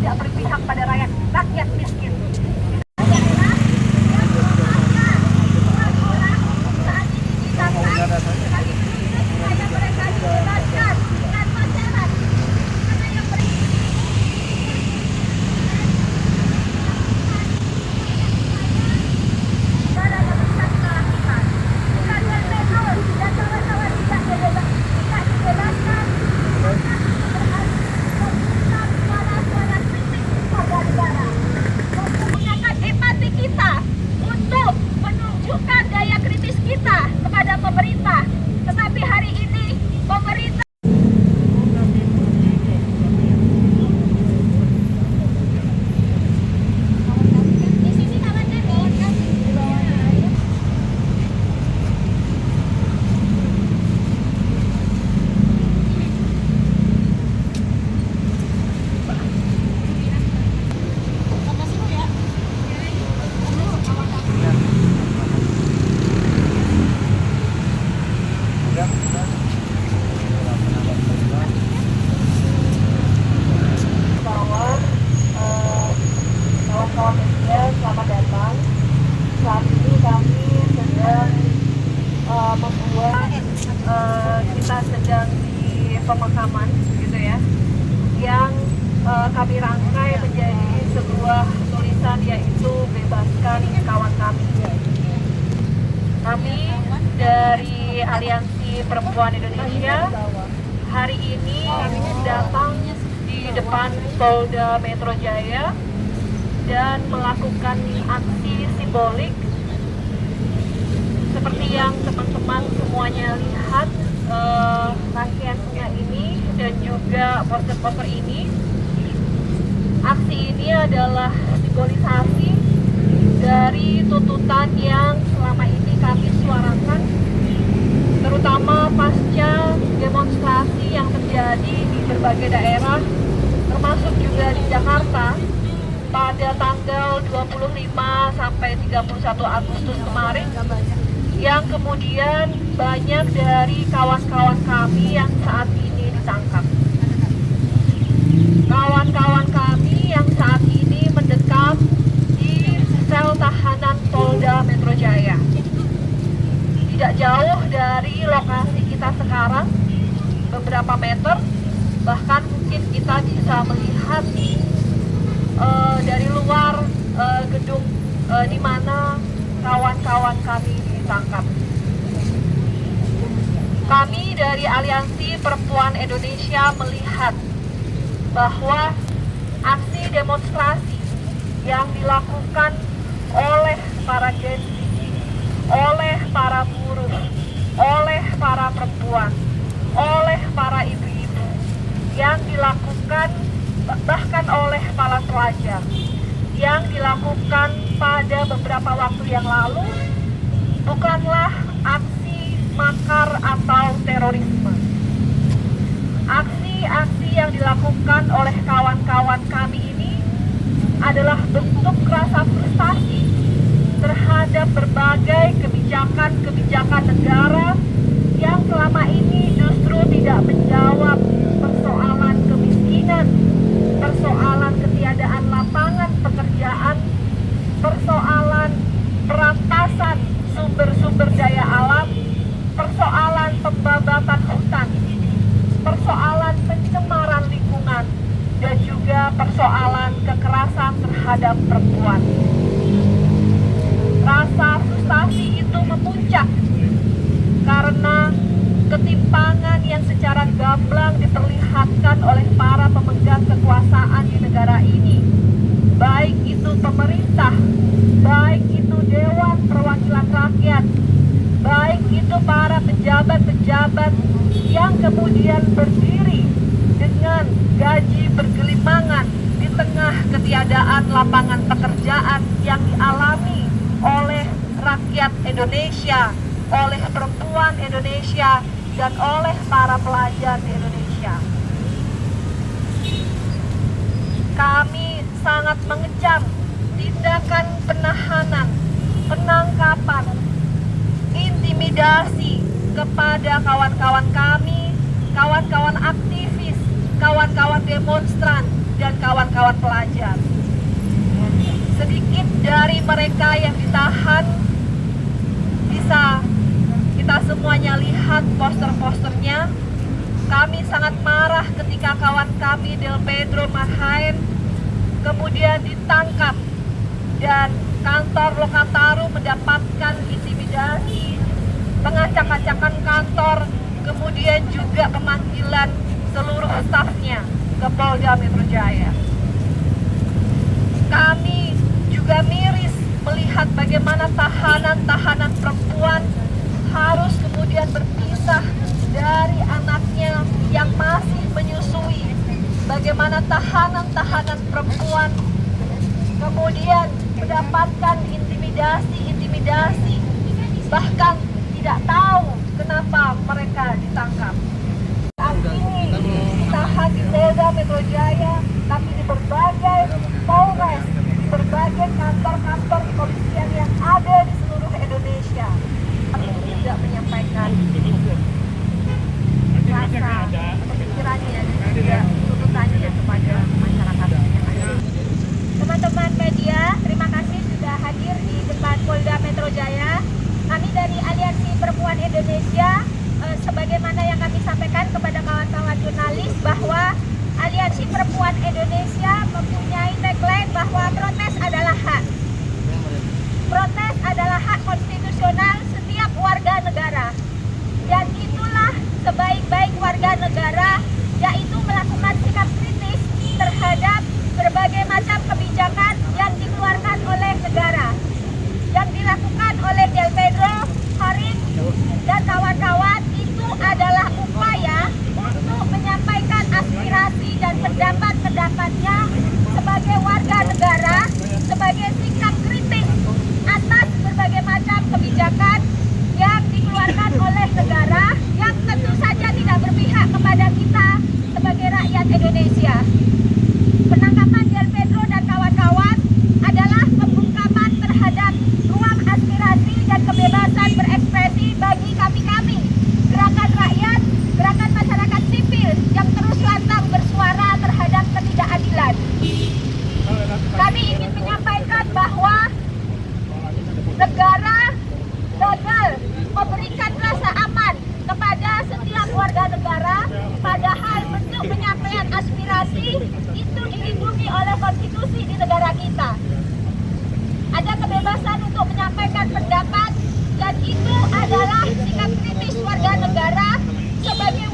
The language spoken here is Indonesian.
tidak berpihak pada rakyat miskin. Selamat datang. Saat ini kami sedang membuat kita sedang di pemakaman gitu ya, yang kami rangkai menjadi sebuah tulisan, yaitu bebaskan kawan kami. Kami dari Aliansi Perempuan Indonesia hari ini datang di depan Polda Metro Jaya dan melakukan aksi simbolik seperti yang teman-teman semuanya lihat, rangkaiannya ini dan juga poster-poster ini. Aksi ini adalah simbolisasi dari tuntutan yang selama ini kami suarakan, terutama pasca demonstrasi yang terjadi di berbagai daerah, termasuk juga di Jakarta pada tanggal 25 sampai 31 Agustus kemarin, yang kemudian banyak dari kawan-kawan kami yang saat ini ditangkap. Kawan-kawan kami yang saat ini mendekam di sel tahanan Polda Metro Jaya. Tidak jauh dari lokasi kita sekarang, beberapa meter, bahkan mungkin kita bisa melihat dari luar gedung di mana kawan-kawan kami ditangkap. Kami dari Aliansi Perempuan Indonesia melihat bahwa aksi demonstrasi yang dilakukan oleh para Gen Z, oleh para buruh, oleh para perempuan, oleh para ibu-ibu, yang dilakukan bahkan oleh para pelajar, yang dilakukan pada beberapa waktu yang lalu, bukanlah aksi makar atau terorisme. Aksi-aksi yang dilakukan oleh kawan-kawan kami ini adalah bentuk rasa frustasi terhadap berbagai kebijakan negara yang selama ini justru tidak menjawab persoalan kemiskinan, persoalan ketiadaan lapangan pekerjaan, persoalan perampasan sumber-sumber daya alam, persoalan pembabatan hutan, persoalan pencemaran lingkungan, dan juga persoalan kekerasan terhadap perempuan. Rasa frustasi itu memuncak karena ketimpangan yang secara gamblang diperlihatkan oleh para pemegang kekuasaan di negara ini, baik itu pemerintah, baik itu Dewan Perwakilan Rakyat, baik itu para pejabat-pejabat yang kemudian berdiri dengan gaji bergelimangan di tengah ketiadaan lapangan pekerjaan yang dialami oleh rakyat Indonesia, oleh perempuan Indonesia, dan oleh para pelajar di Indonesia. Kami sangat mengecam tindakan penahanan, penangkapan, intimidasi kepada kawan-kawan kami, kawan-kawan aktivis, kawan-kawan demonstran, dan kawan-kawan kawan-kawan pelajar. Sedikit dari mereka yang ditahan bisa kita semuanya lihat poster-posternya. Kami sangat marah ketika kawan kami Del Pedro Marhaen kemudian ditangkap dan kantor Lokataru mendapatkan intimidasi, pengacak-acakan kantor, kemudian juga pemanggilan seluruh stafnya ke Polda Metro Jaya. Kami juga miris melihat bagaimana tahanan-tahanan perempuan harus kemudian berpisah dari anaknya yang masih menyusui. Bagaimana tahanan-tahanan perempuan kemudian mendapatkan intimidasi, bahkan tidak tahu kenapa mereka ditangkap. Saat ini ditahan di Polda Metro Jaya, tapi di berbagai polres, di berbagai kantor-kantor kepolisian yang ada di seluruh Indonesia. Kami tidak menyampaikan rasa pemikirannya dan juga tuntutannya kepada masyarakat yang ada. Teman-teman media, terima kasih sudah hadir di depan Polda Metro Jaya. Kami dari Aliansi Perempuan Indonesia, sebagaimana yang kami sampaikan kepada kawan-kawan jurnalis bahwa Aliansi Perempuan Indonesia mempunyai tagline bahwa protes adalah hak. Protes adalah hak konstitusional setiap warga negara. Dan itulah sebaik-baik warga negara, yaitu melakukan sikap kritis terhadap berbagai macam kebijakan yang dikeluarkan oleh negara. Yang dilakukan oleh Del Pedro, Haris, dan kawan-kawan itu adalah upaya untuk menyampaikan aspirasi dan pendapat-pendapatnya sebagai warga negara, sebagai sikap kritis atas berbagai macam kebijakan yang dikeluarkan oleh negara yang tentu saja tidak berpihak kepada kita sebagai rakyat Indonesia. Penangkapan Del Pedro dan kawan-kawan adalah pembungkaman terhadap ruang aspirasi dan kebebasan berekspresi bagi kami-kami, gerakan rakyat, gerakan masyarakat sipil yang terus lantang bersuara terhadap ketidakadilan. Kami ingin menyampaikan bahwa negara gagal memberikan rasa aman kepada setiap warga negara, padahal bentuk penyampaian aspirasi itu dilindungi oleh konstitusi di negara kita. Ada kebebasan untuk menyampaikan pendapat, dan itu adalah sikap kritis warga negara sebagai